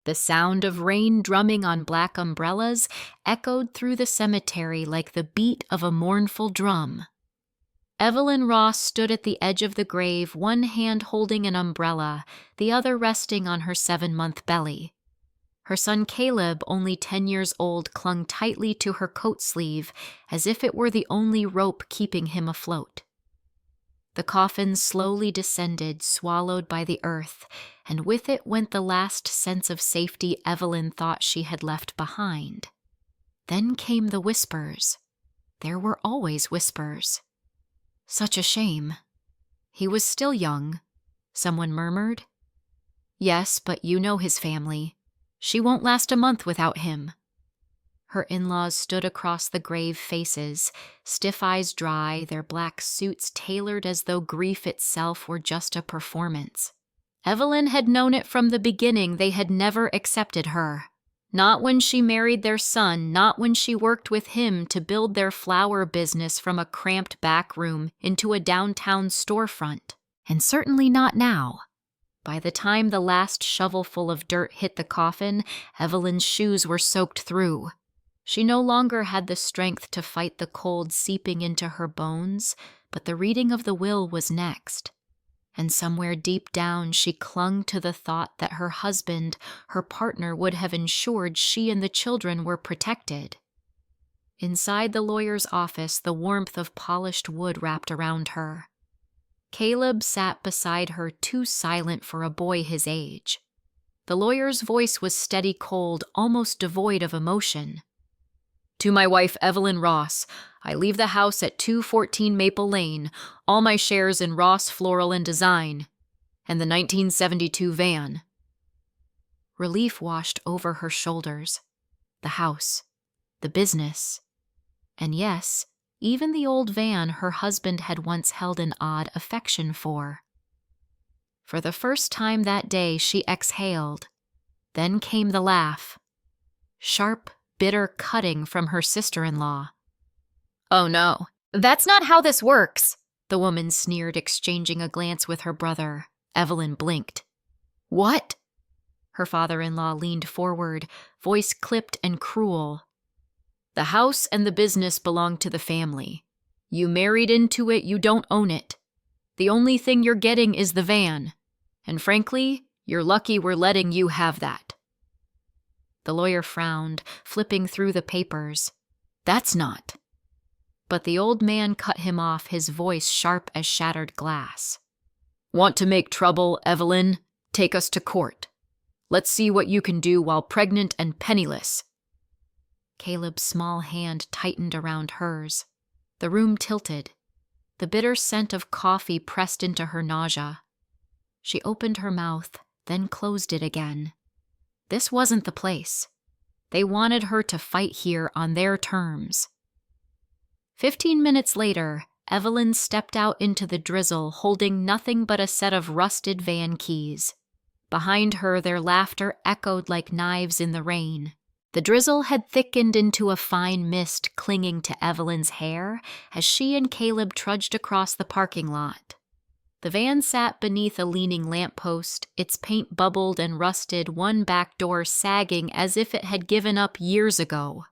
The sound of rain drumming on black umbrellas echoed through the cemetery like the beat of a mournful drum. Evelyn Ross stood at the edge of the grave, one hand holding an umbrella, the other resting on her 7-month belly. Her son Caleb, only 10 years old, clung tightly to her coat sleeve as if it were the only rope keeping him afloat. The coffin slowly descended, swallowed by the earth, and with it went the last sense of safety Evelyn thought she had left behind. Then came the whispers. There were always whispers. Such a shame. He was still young, someone murmured. Yes, but you know his family. She won't last a month without him. Her in-laws stood across the grave faces, stiff eyes dry, their black suits tailored as though grief itself were just a performance. Evelyn had known it from the beginning. They had never accepted her. Not when she married their son, not when she worked with him to build their flower business from a cramped back room into a downtown storefront, and certainly not now. By the time the last shovelful of dirt hit the coffin, Evelyn's shoes were soaked through. She no longer had the strength to fight the cold seeping into her bones, but the reading of the will was next. And somewhere deep down she clung to the thought that her husband, her partner, would have ensured she and the children were protected. Inside the lawyer's office, the warmth of polished wood wrapped around her. Caleb sat beside her, too silent for a boy his age. The lawyer's voice was steady cold, almost devoid of emotion. To my wife, Evelyn Ross, I leave the house at 214 Maple Lane, all my shares in Ross Floral and Design, and the 1972 van. Relief washed over her shoulders. The house, the business, and yes, even the old van her husband had once held an odd affection for. For the first time that day, she exhaled. Then came the laugh. Sharp, bitter cutting from her sister-in-law. Oh no, that's not how this works, the woman sneered, exchanging a glance with her brother. Evelyn blinked. What? Her father-in-law leaned forward, voice clipped and cruel. The house and the business belong to the family. You married into it, you don't own it. The only thing you're getting is the van. And frankly, you're lucky we're letting you have that. The lawyer frowned, flipping through the papers. That's not. But the old man cut him off, his voice sharp as shattered glass. Want to make trouble, Evelyn? Take us to court. Let's see what you can do while pregnant and penniless. Caleb's small hand tightened around hers. The room tilted. The bitter scent of coffee pressed into her nausea. She opened her mouth, then closed it again. This wasn't the place. They wanted her to fight here on their terms. 15 minutes later, Evelyn stepped out into the drizzle, holding nothing but a set of rusted van keys. Behind her, their laughter echoed like knives in the rain. The drizzle had thickened into a fine mist clinging to Evelyn's hair as she and Caleb trudged across the parking lot. The van sat beneath a leaning lamppost, its paint bubbled and rusted, one back door sagging as if it had given up years ago.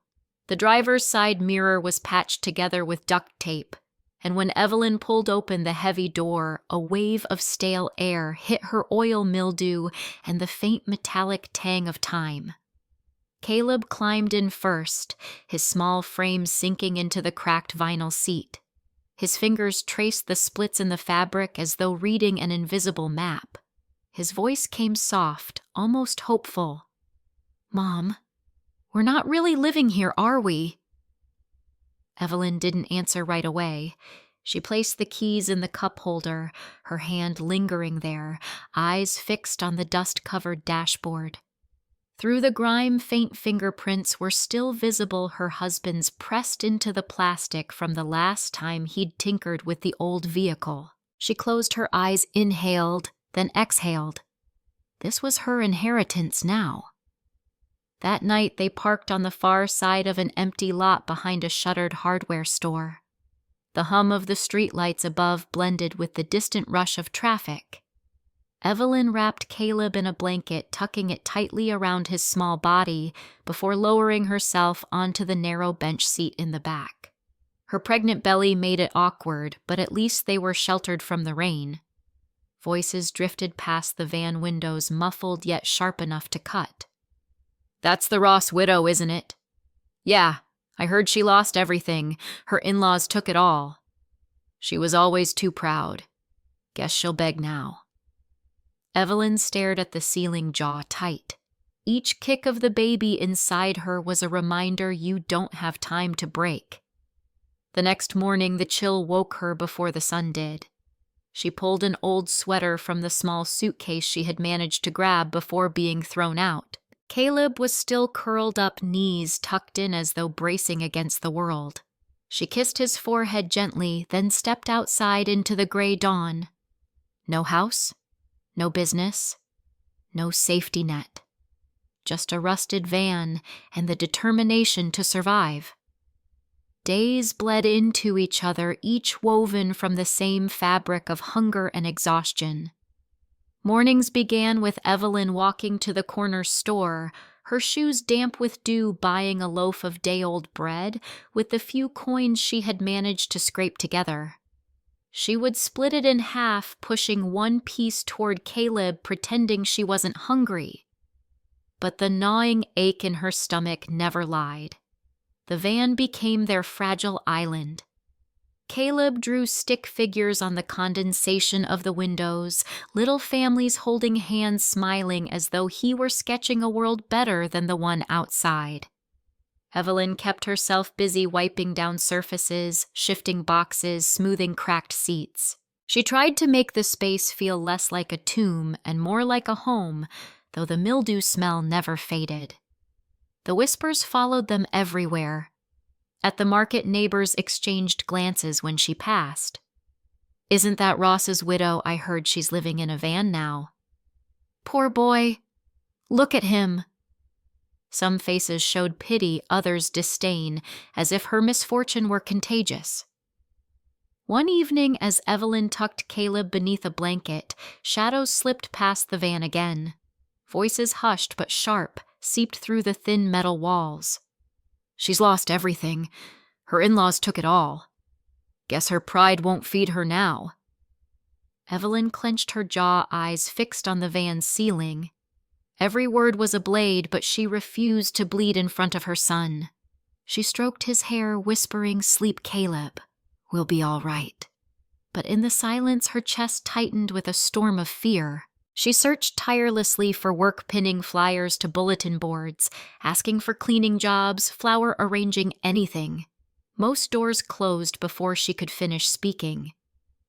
The driver's side mirror was patched together with duct tape, and when Evelyn pulled open the heavy door, a wave of stale air hit her oil mildew and the faint metallic tang of time. Caleb climbed in first, his small frame sinking into the cracked vinyl seat. His fingers traced the splits in the fabric as though reading an invisible map. His voice came soft, almost hopeful. Mom, we're not really living here, are we? Evelyn didn't answer right away. She placed the keys in the cup holder, her hand lingering there, eyes fixed on the dust-covered dashboard. Through the grime, faint fingerprints were still visible, her husband's pressed into the plastic from the last time he'd tinkered with the old vehicle. She closed her eyes, inhaled, then exhaled. This was her inheritance now. That night they parked on the far side of an empty lot behind a shuttered hardware store. The hum of the streetlights above blended with the distant rush of traffic. Evelyn wrapped Caleb in a blanket, tucking it tightly around his small body before lowering herself onto the narrow bench seat in the back. Her pregnant belly made it awkward, but at least they were sheltered from the rain. Voices drifted past the van windows, muffled yet sharp enough to cut. "That's the Ross widow, isn't it?" "Yeah, I heard she lost everything. Her in-laws took it all. She was always too proud. Guess she'll beg now." Evelyn stared at the ceiling, jaw tight. Each kick of the baby inside her was a reminder you don't have time to break. The next morning, the chill woke her before the sun did. She pulled an old sweater from the small suitcase she had managed to grab before being thrown out. Caleb was still curled up, knees tucked in as though bracing against the world. She kissed his forehead gently, then stepped outside into the gray dawn. No house, no business, no safety net. Just a rusted van and the determination to survive. Days bled into each other, each woven from the same fabric of hunger and exhaustion. Mornings began with Evelyn walking to the corner store, her shoes damp with dew, buying a loaf of day-old bread with the few coins she had managed to scrape together. She would split it in half, pushing one piece toward Caleb, pretending she wasn't hungry. But the gnawing ache in her stomach never lied. The van became their fragile island. Caleb drew stick figures on the condensation of the windows, little families holding hands, smiling as though he were sketching a world better than the one outside. Evelyn kept herself busy wiping down surfaces, shifting boxes, smoothing cracked seats. She tried to make the space feel less like a tomb and more like a home, though the mildew smell never faded. The whispers followed them everywhere. At the market, neighbors exchanged glances when she passed. "Isn't that Ross's widow? I heard she's living in a van now." "Poor boy. Look at him." Some faces showed pity, others disdain, as if her misfortune were contagious. One evening, as Evelyn tucked Caleb beneath a blanket, shadows slipped past the van again. Voices hushed but sharp, seeped through the thin metal walls. "She's lost everything. Her in-laws took it all. Guess her pride won't feed her now." Evelyn clenched her jaw, eyes fixed on the van's ceiling. Every word was a blade, but she refused to bleed in front of her son. She stroked his hair, whispering, "Sleep, Caleb. We'll be all right." But in the silence, her chest tightened with a storm of fear. She searched tirelessly for work, pinning flyers to bulletin boards, asking for cleaning jobs, flower arranging, anything. Most doors closed before she could finish speaking.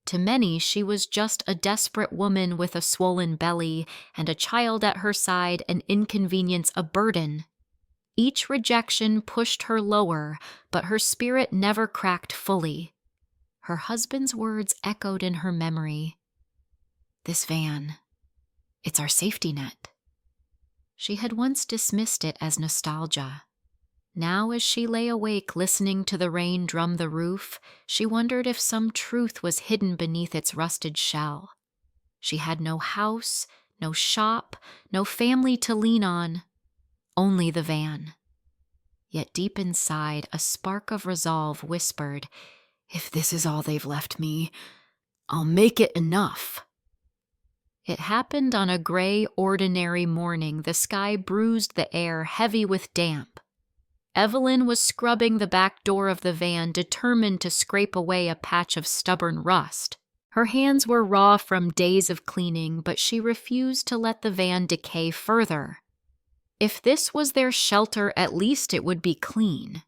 To many, she was just a desperate woman with a swollen belly and a child at her side, an inconvenience, a burden. Each rejection pushed her lower, but her spirit never cracked fully. Her husband's words echoed in her memory. "This van. It's our safety net." She had once dismissed it as nostalgia. Now, as she lay awake listening to the rain drum the roof, she wondered if some truth was hidden beneath its rusted shell. She had no house, no shop, no family to lean on, only the van. Yet deep inside, a spark of resolve whispered, "If this is all they've left me, I'll make it enough." It happened on a gray, ordinary morning. The sky bruised the air, heavy with damp. Evelyn was scrubbing the back door of the van, determined to scrape away a patch of stubborn rust. Her hands were raw from days of cleaning, but she refused to let the van decay further. If this was their shelter, at least it would be clean.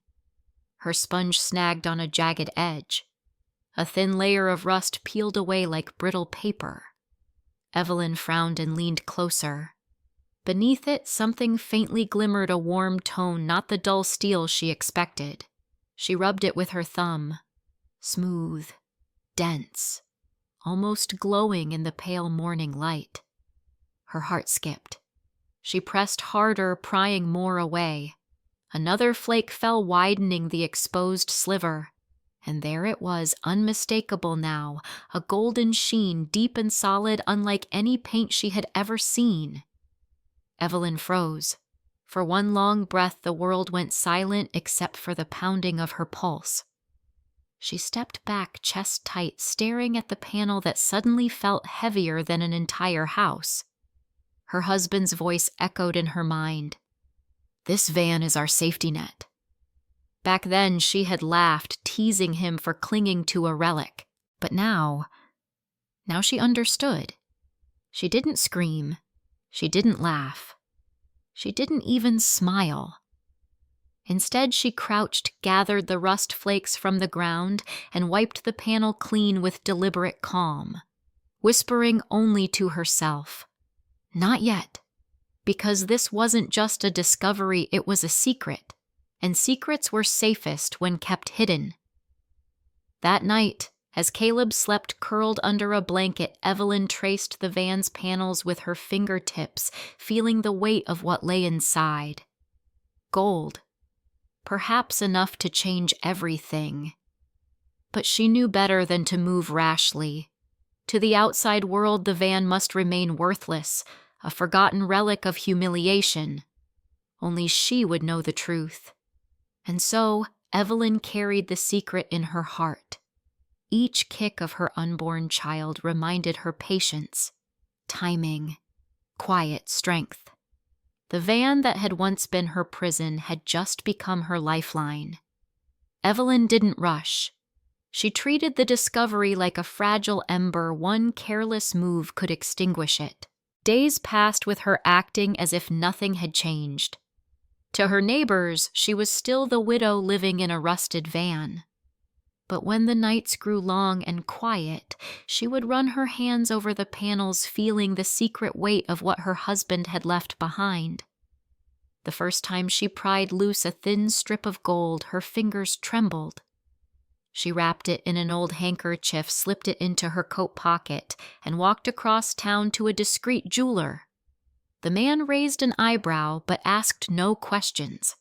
Her sponge snagged on a jagged edge. A thin layer of rust peeled away like brittle paper. Evelyn frowned and leaned closer. Beneath it, something faintly glimmered, a warm tone, not the dull steel she expected. She rubbed it with her thumb. Smooth, dense, almost glowing in the pale morning light. Her heart skipped. She pressed harder, prying more away. Another flake fell, widening the exposed sliver. And there it was, unmistakable now, a golden sheen, deep and solid, unlike any paint she had ever seen. Evelyn froze. For one long breath, the world went silent except for the pounding of her pulse. She stepped back, chest tight, staring at the panel that suddenly felt heavier than an entire house. Her husband's voice echoed in her mind. "This van is our safety net." Back then, she had laughed, teasing him for clinging to a relic. But now she understood. She didn't scream. She didn't laugh. She didn't even smile. Instead, she crouched, gathered the rust flakes from the ground, and wiped the panel clean with deliberate calm, whispering only to herself, "Not yet," because this wasn't just a discovery, it was a secret, and secrets were safest when kept hidden. That night, as Caleb slept curled under a blanket, Evelyn traced the van's panels with her fingertips, feeling the weight of what lay inside. Gold. Perhaps enough to change everything. But she knew better than to move rashly. To the outside world, the van must remain worthless, a forgotten relic of humiliation. Only she would know the truth. And so, Evelyn carried the secret in her heart. Each kick of her unborn child reminded her patience, timing, quiet strength. The van that had once been her prison had just become her lifeline. Evelyn didn't rush. She treated the discovery like a fragile ember. One careless move could extinguish it. Days passed with her acting as if nothing had changed. To her neighbors, she was still the widow living in a rusted van. But when the nights grew long and quiet, she would run her hands over the panels, feeling the secret weight of what her husband had left behind. The first time she pried loose a thin strip of gold, her fingers trembled. She wrapped it in an old handkerchief, slipped it into her coat pocket, and walked across town to a discreet jeweler. The man raised an eyebrow but asked no questions.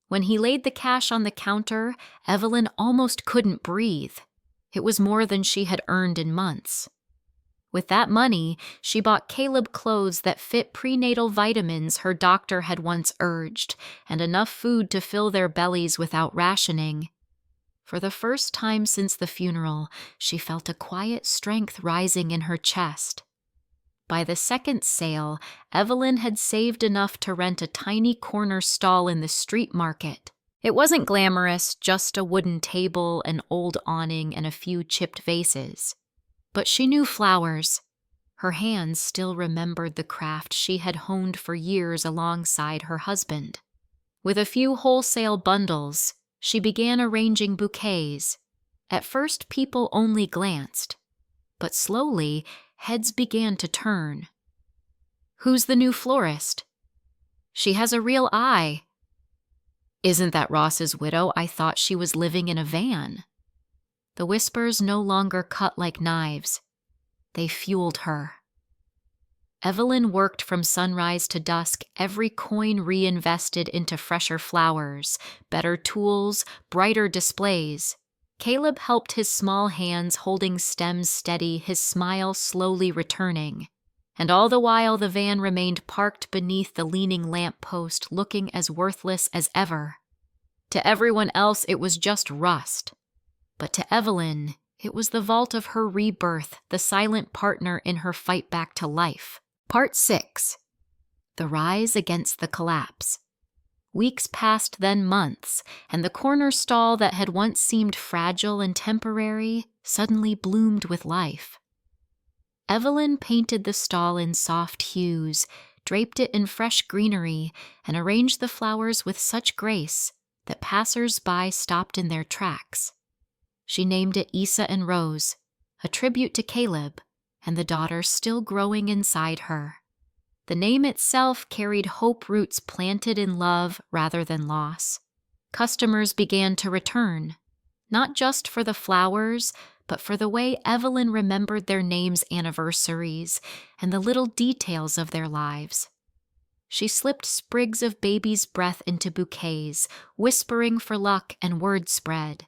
When he laid the cash on the counter, Evelyn almost couldn't breathe. It was more than she had earned in months. With that money, she bought Caleb clothes that fit prenatal vitamins her doctor had once urged, and enough food to fill their bellies without rationing. For the first time since the funeral, she felt a quiet strength rising in her chest. By the second sale, Evelyn had saved enough to rent a tiny corner stall in the street market. It wasn't glamorous, just a wooden table, an old awning, and a few chipped vases. But she knew flowers. Her hands still remembered the craft she had honed for years alongside her husband. With a few wholesale bundles, she began arranging bouquets. At first, people only glanced. But slowly, heads began to turn. "Who's the new florist?" "She has a real eye." "Isn't that Ross's widow? I thought she was living in a van." The whispers no longer cut like knives. They fueled her. Evelyn worked from sunrise to dusk, every coin reinvested into fresher flowers, better tools, brighter displays. Caleb helped his small hands holding stems steady, his smile slowly returning. And all the while the van remained parked beneath the leaning lamp-post, looking as worthless as ever. To everyone else it was just rust. But to Evelyn, it was the vault of her rebirth, the silent partner in her fight back to life. Part 6. The Rise Against the Collapse. Weeks passed, then months, and the corner stall that had once seemed fragile and temporary suddenly bloomed with life. Evelyn painted the stall in soft hues, draped it in fresh greenery, and arranged the flowers with such grace that passers-by stopped in their tracks. She named it Isa and Rose, a tribute to Caleb and the daughter still growing inside her. The name itself carried hope roots planted in love rather than loss. Customers began to return, not just for the flowers, but for the way Evelyn remembered their names' anniversaries and the little details of their lives. She slipped sprigs of baby's breath into bouquets, whispering for luck, and word spread.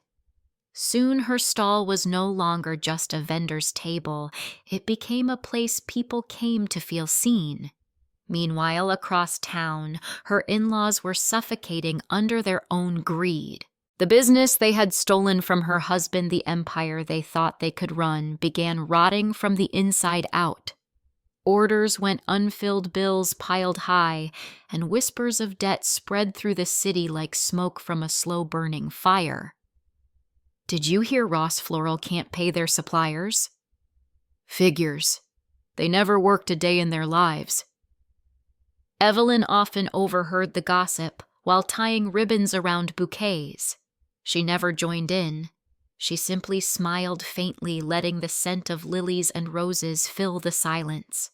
Soon her stall was no longer just a vendor's table. It became a place people came to feel seen. Meanwhile, across town, her in-laws were suffocating under their own greed. The business they had stolen from her husband, the empire they thought they could run, began rotting from the inside out. Orders went unfilled, bills piled high, and whispers of debt spread through the city like smoke from a slow-burning fire. Did you hear Ross Floral can't pay their suppliers? Figures. They never worked a day in their lives. Evelyn often overheard the gossip while tying ribbons around bouquets. She never joined in. She simply smiled faintly, letting the scent of lilies and roses fill the silence.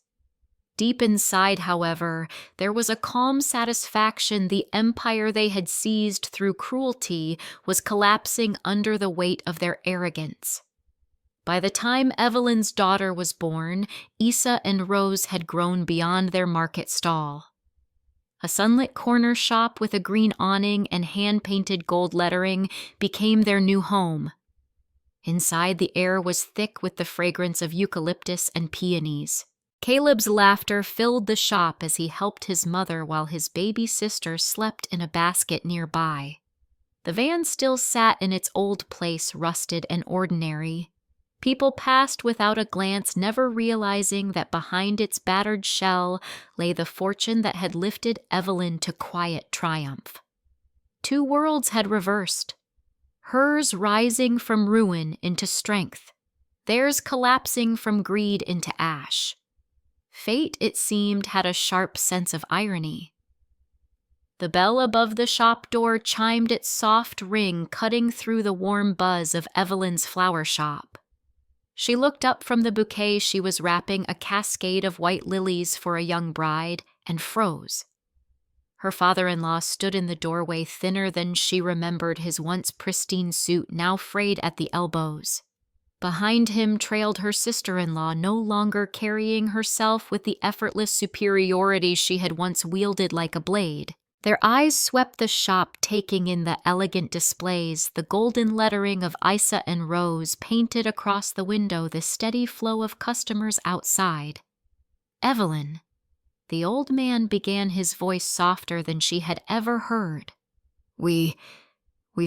Deep inside, however, there was a calm satisfaction the empire they had seized through cruelty was collapsing under the weight of their arrogance. By the time Evelyn's daughter was born, Isa and Rose had grown beyond their market stall. A sunlit corner shop with a green awning and hand-painted gold lettering became their new home. Inside, the air was thick with the fragrance of eucalyptus and peonies. Caleb's laughter filled the shop as he helped his mother while his baby sister slept in a basket nearby. The van still sat in its old place, rusted and ordinary. People passed without a glance, never realizing that behind its battered shell lay the fortune that had lifted Evelyn to quiet triumph. Two worlds had reversed. Hers rising from ruin into strength, theirs collapsing from greed into ash. Fate, it seemed, had a sharp sense of irony. The bell above the shop door chimed its soft ring, cutting through the warm buzz of Evelyn's flower shop. She looked up from the bouquet she was wrapping, a cascade of white lilies for a young bride, and froze. Her father-in-law stood in the doorway, thinner than she remembered his once pristine suit, now frayed at the elbows. Behind him trailed her sister-in-law, no longer carrying herself with the effortless superiority she had once wielded like a blade. Their eyes swept the shop, taking in the elegant displays, the golden lettering of Isa and Rose painted across the window, the steady flow of customers outside. Evelyn. The old man began, his voice softer than she had ever heard. We've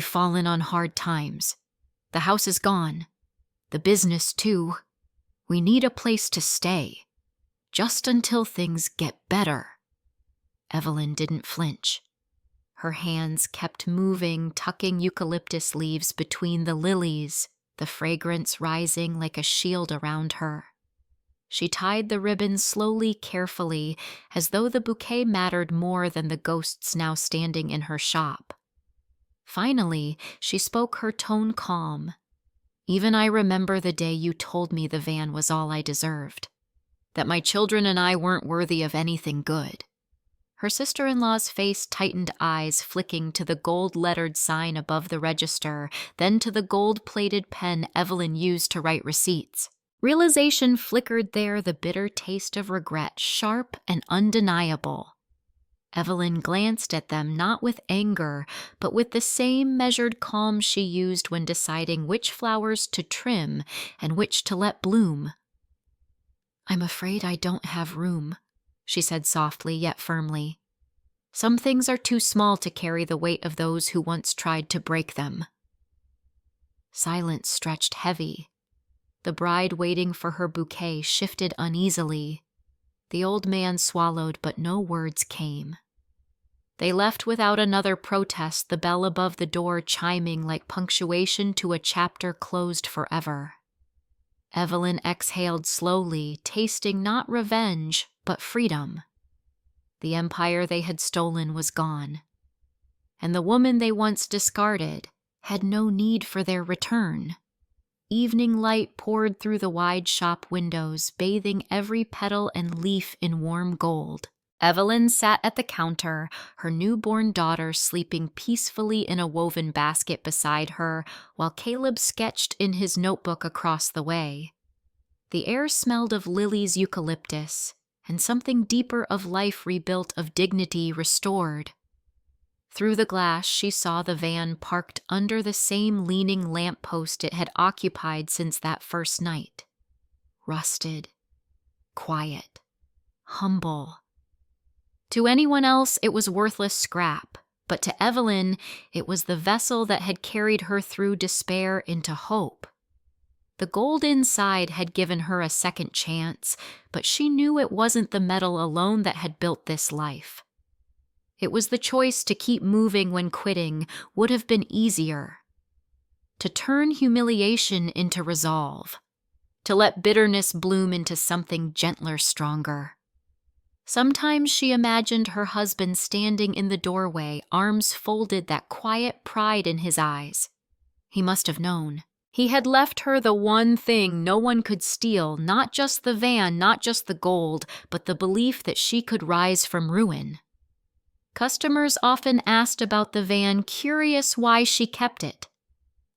fallen on hard times. The house is gone. The business, too. We need a place to stay. Just until things get better. Evelyn didn't flinch. Her hands kept moving, tucking eucalyptus leaves between the lilies, the fragrance rising like a shield around her. She tied the ribbons slowly, carefully, as though the bouquet mattered more than the ghosts now standing in her shop. Finally, she spoke, her tone calm. Even I remember the day you told me the van was all I deserved, that my children and I weren't worthy of anything good. Her sister-in-law's face tightened, eyes flicking to the gold-lettered sign above the register, then to the gold-plated pen Evelyn used to write receipts. Realization flickered there, the bitter taste of regret, sharp and undeniable. Evelyn glanced at them, not with anger, but with the same measured calm she used when deciding which flowers to trim and which to let bloom. I'm afraid I don't have room, she said softly yet firmly. Some things are too small to carry the weight of those who once tried to break them. Silence stretched heavy. The bride waiting for her bouquet shifted uneasily. The old man swallowed, but no words came. They left without another protest, the bell above the door chiming like punctuation to a chapter closed forever. Evelyn exhaled slowly, tasting not revenge, but freedom. The empire they had stolen was gone, and the woman they once discarded had no need for their return. Evening light poured through the wide shop windows, bathing every petal and leaf in warm gold. Evelyn sat at the counter, her newborn daughter sleeping peacefully in a woven basket beside her, while Caleb sketched in his notebook across the way. The air smelled of lilies, eucalyptus, and something deeper of life rebuilt, of dignity restored. Through the glass, she saw the van parked under the same leaning lamppost it had occupied since that first night. Rusted, quiet, humble. To anyone else, it was worthless scrap, but to Evelyn, it was the vessel that had carried her through despair into hope. The gold inside had given her a second chance, but she knew it wasn't the metal alone that had built this life. It was the choice to keep moving when quitting would have been easier. To turn humiliation into resolve. To let bitterness bloom into something gentler, stronger. Sometimes she imagined her husband standing in the doorway, arms folded, that quiet pride in his eyes. He must have known. He had left her the one thing no one could steal, not just the van, not just the gold, but the belief that she could rise from ruin. Customers often asked about the van, curious why she kept it.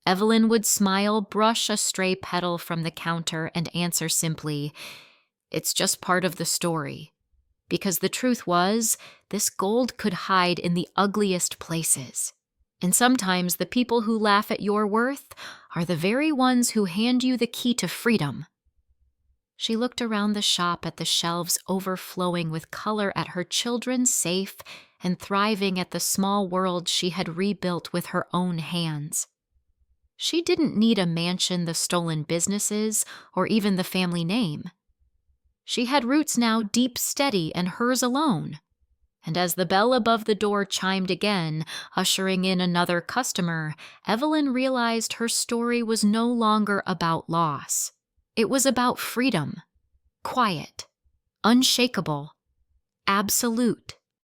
Evelyn would smile, brush a stray petal from the counter, and answer simply, "It's just part of the story." Because the truth was, this gold could hide in the ugliest places. And sometimes the people who laugh at your worth are the very ones who hand you the key to freedom. She looked around the shop at the shelves overflowing with color, at her children safe and thriving, at the small world she had rebuilt with her own hands. She didn't need a mansion, the stolen businesses, or even the family name. She had roots now deep, steady, and hers alone. And as the bell above the door chimed again, ushering in another customer, Evelyn realized her story was no longer about loss. It was about freedom. Quiet. Unshakable. Absolute.